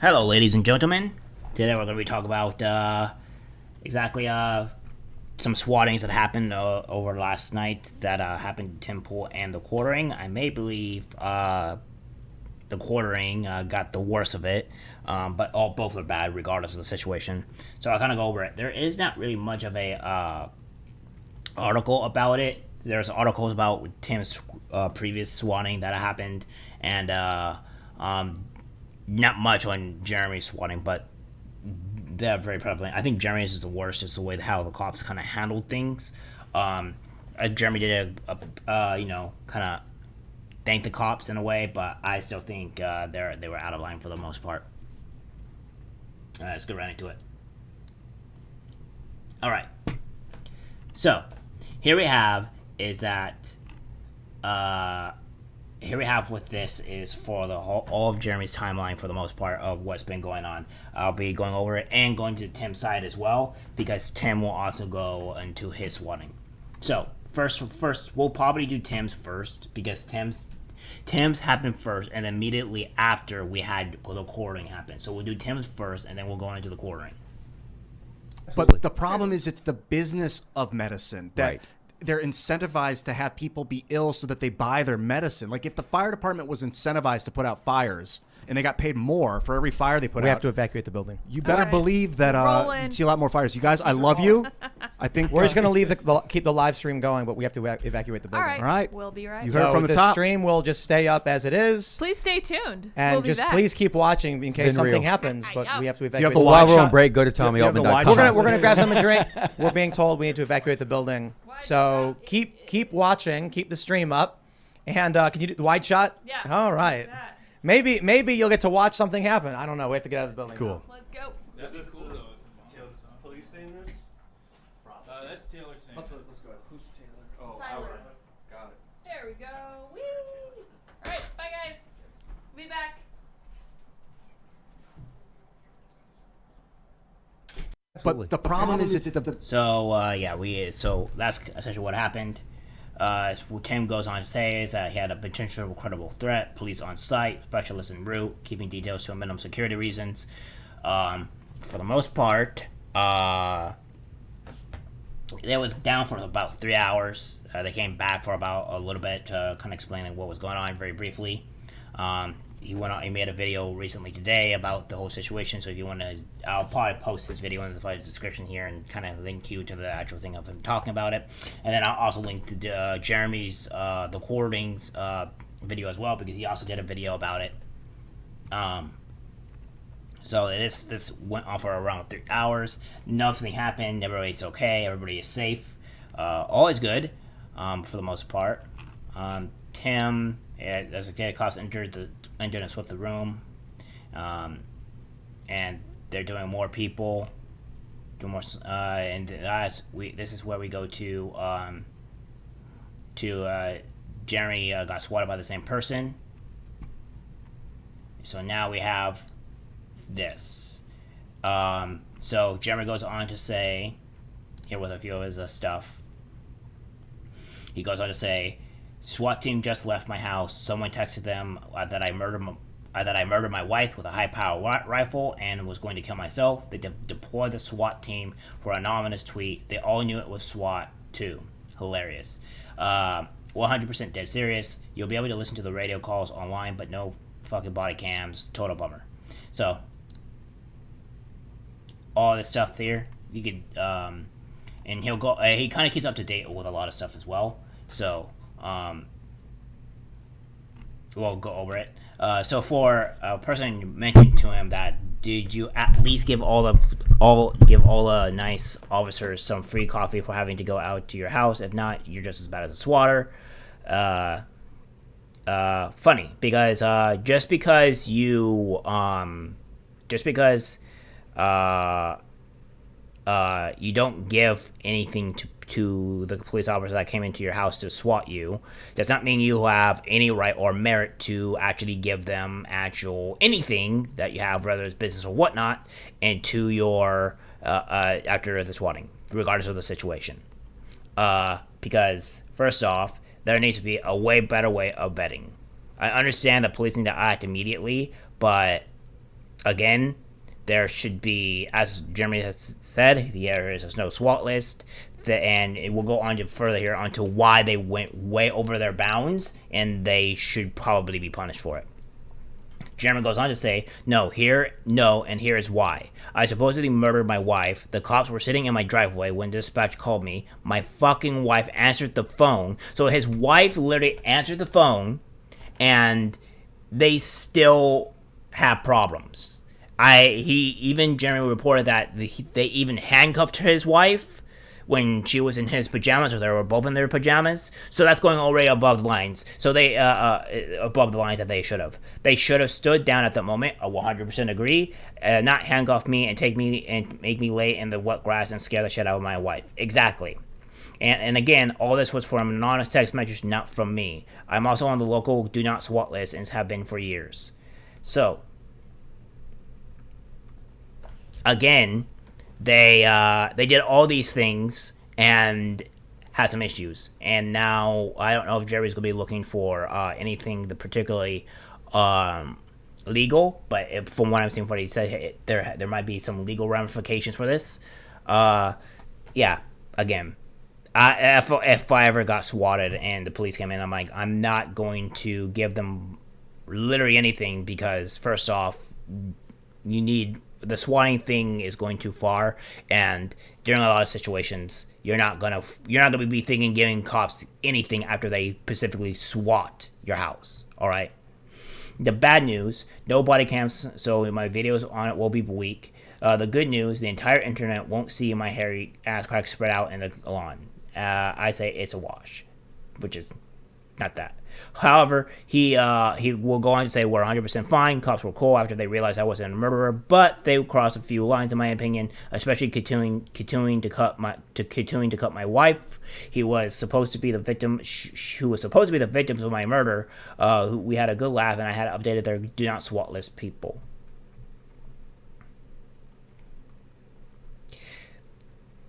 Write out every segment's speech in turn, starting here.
Hello, ladies and gentlemen. Today we're going to be talking about exactly some swattings that happened over last night that happened in Temple and the quartering. I may believe the quartering got the worst of it, but both are bad regardless of the situation. So I'll kind of go over it. There is not really much of a article about it. There's articles about Tim's previous swatting that happened, and not much on Jeremy's swatting, but they're very prevalent. I think Jeremy's is the worst, just the way how the cops kind of handled things. Jeremy did kind of thank the cops in a way, but I still think they were out of line for the most part. Let's get right into it. All right. So here we have is that. Here we have what this is for all of Jeremy's timeline for the most part of what's been going on. I'll be going over it and going to Tim's side as well, because Tim will also go into his swatting. So first we'll probably do Tim's first, because Tim's happened first, and then immediately after we had the quartering happen. So we'll do Tim's first, and then we'll go into the quartering. But the problem is it's the business of medicine that Right. they're incentivized to have people be ill so that they buy their medicine. Like if the fire department was incentivized to put out fires and they got paid more for every fire they put out. We have to evacuate the building. You better All right. believe that Rolling. you'd see a lot more fires. You guys, I love you. I think We're just going to leave keep the live stream going, but we have to evacuate the All building. right. All right. We'll be right You back. heard it So from the the top. stream will just stay up as it is. Please stay tuned. And We'll be just back. please keep watching in case been something real. happens, but we have to you have evacuate the the wide While we're shot? on break, go to You have the wide TommyAlvin.com. We're gonna grab something to drink. We're being told we need to evacuate the building. So keep watching, keep the stream up, and can you do the wide shot? Yeah. All right. That. Maybe you'll get to watch something happen. I don't know. We have to get out of the building. Cool. Let's go. This is cool though. Police saying this? That's Taylor saying. Let's go. Who's Taylor? Oh, Tyler. Albert. Got it. There we go. Woo! All right. Bye, guys. We'll be back. But the problem is it's the So that's essentially what happened. What Tim goes on to say is that he had a potential credible threat, police on site, specialists en route, keeping details to a minimum security reasons. For the most part, they was down for about 3 hours. They came back for about a little bit to kind of explain what was going on very briefly. He went on. He made a video recently today about the whole situation. So if you want to, I'll probably post his video in the description here and kind of link you to the actual thing of him talking about it. And then I'll also link to Jeremy's the quarterings video as well, because he also did a video about it. So this went on for around 3 hours. Nothing happened. Everybody's okay. Everybody is safe. All is good for the most part. Tim, as a cops entered and swept the room, and they're doing more people, do more, and this is where we go to Jeremy got swatted by the same person. So now we have this. So Jeremy goes on to say, here with a few of his stuff. He goes on to say, SWAT team just left my house. Someone texted them that I murdered my wife with a high-power rifle and was going to kill myself. They deployed the SWAT team for an anonymous tweet. They all knew it was SWAT too. Hilarious. 100% dead serious. You'll be able to listen to the radio calls online, but no fucking body cams. Total bummer. So all this stuff here, you could, and he'll go. He kind of keeps up to date with a lot of stuff as well. So. We'll go over it. So for a person you mentioned to him that, did you at least give all the nice officers some free coffee for having to go out to your house? If not, you're just as bad as a swatter. Funny, because just because you don't give anything to the police officers that came into your house to SWAT you, does not mean you have any right or merit to actually give them actual anything that you have, whether it's business or whatnot, into your after the swatting, regardless of the situation. Because first off, there needs to be a way better way of vetting. I understand that police need to act immediately, but Again, there should be, as Jeremy has said, there is no SWAT list, and it will go on to further here onto why they went way over their bounds, and they should probably be punished for it. Jeremy goes on to say, no, and here is why. I supposedly murdered my wife. The cops were sitting in my driveway when dispatch called me. My fucking wife answered the phone. So his wife literally answered the phone, and they still have problems. Jeremy reported that they even handcuffed his wife when she was in his pajamas, or they were both in their pajamas. So that's going already above the lines. So they above the lines that they should have. They should have stood down at that moment. I 100% agree. Not handcuff me and take me and make me lay in the wet grass and scare the shit out of my wife. Exactly. And again, all this was from an anonymous text message, not from me. I'm also on the local do not SWAT list and have been for years. So again, they did all these things and had some issues, and now I don't know if Jerry's gonna be looking for anything particularly legal, but from what I'm seeing, what he said, there might be some legal ramifications for this. Yeah, again, if I ever got swatted and the police came in, I'm not going to give them literally anything, because first off, the swatting thing is going too far, and during a lot of situations, you're not gonna be thinking giving cops anything after they specifically SWAT your house. All right. The bad news: no body cams, so my videos on it will be weak. The good news: the entire internet won't see my hairy ass crack spread out in the lawn. I say it's a wash, which is not that. However, he will go on to say we're 100% fine. Cops were cool after they realized I wasn't a murderer, but they crossed a few lines, in my opinion, especially continuing to cut my wife. He was supposed to be the victim. Who was supposed to be the victims of my murder. We had a good laugh, and I had updated their do not SWAT list people.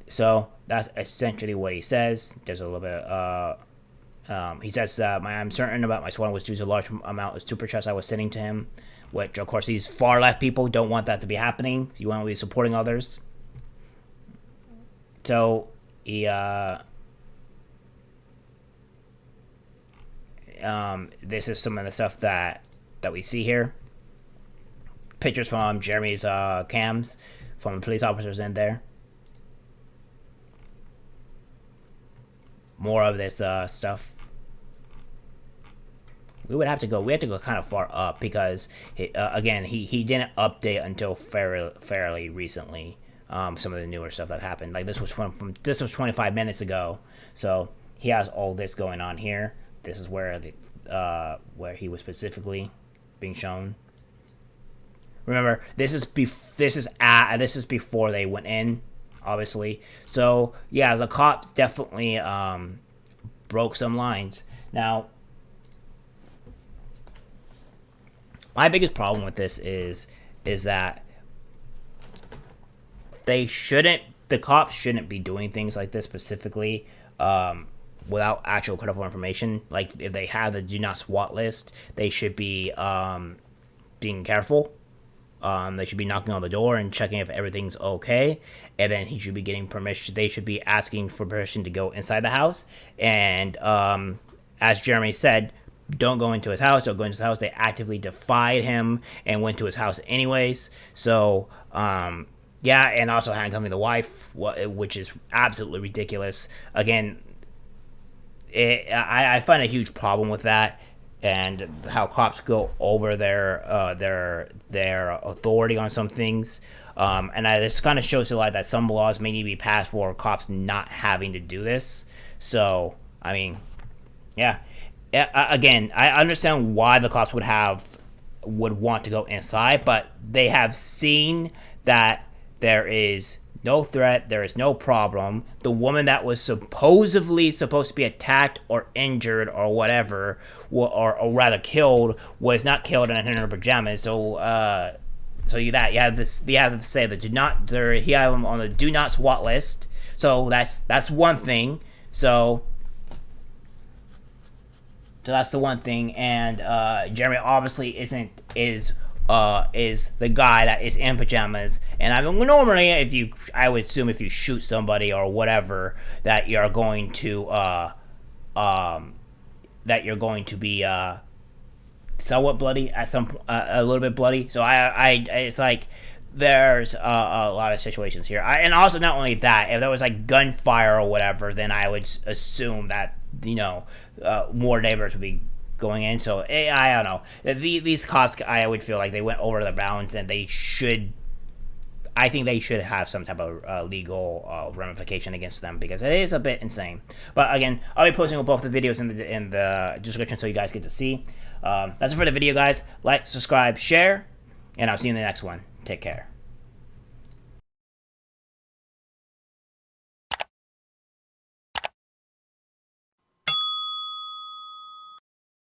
So that's essentially what he says. There's a little bit. He says, I'm certain about my swatting was due to a large amount of super chats I was sending to him, which, of course, these far left people don't want that to be happening. You want to be supporting others. So, this is some of the stuff that we see here. Pictures from Jeremy's cams from the police officers in there. More of this stuff. We have to go kind of far up, because again, he didn't update until fairly recently. Some of the newer stuff that happened, like this was from 25 minutes ago. So he has all this going on here. This is where he was specifically being shown. Remember, this is before they went in, obviously. So yeah, the cops definitely broke some lines. Now, my biggest problem with this is that the cops shouldn't be doing things like this specifically without actual credible information. Like, if they have the do not SWAT list, they should be being careful. They should be knocking on the door and checking if everything's okay, and then he should be getting permission. They should be asking for permission to go inside the house. And as Jeremy said, don't go into his house. Don't go into his house. They actively defied him and went to his house anyways. So yeah, and also handcuffing the wife, which is absolutely ridiculous. Again, I find a huge problem with that, and how cops go over their authority on some things. And this kind of shows a lot that some laws may need to be passed for cops not having to do this. So, I mean, yeah. Again, I understand why the cops would want to go inside, but they have seen that there is no threat, there is no problem. The woman that was supposedly supposed to be attacked or injured or whatever, or rather killed, was not killed in her pajamas. So you have to say that he have them on the do not SWAT list. So that's one thing. So that's the one thing, and Jeremy obviously is is the guy that is in pajamas. And I mean, normally, I would assume if you shoot somebody or whatever, that you're going to be somewhat bloody at a little bit bloody. So it's like there's a lot of situations here. And also not only that, if there was like gunfire or whatever, then I would assume that more neighbors would be going in. So I don't know. These cops, I would feel like they went over the bounds, and I think they should have some type of legal ramification against them, because it is a bit insane. But again, I'll be posting both the videos in the description so you guys get to see. That's it for the video, guys. Like, subscribe, share, and I'll see you in the next one. Take care.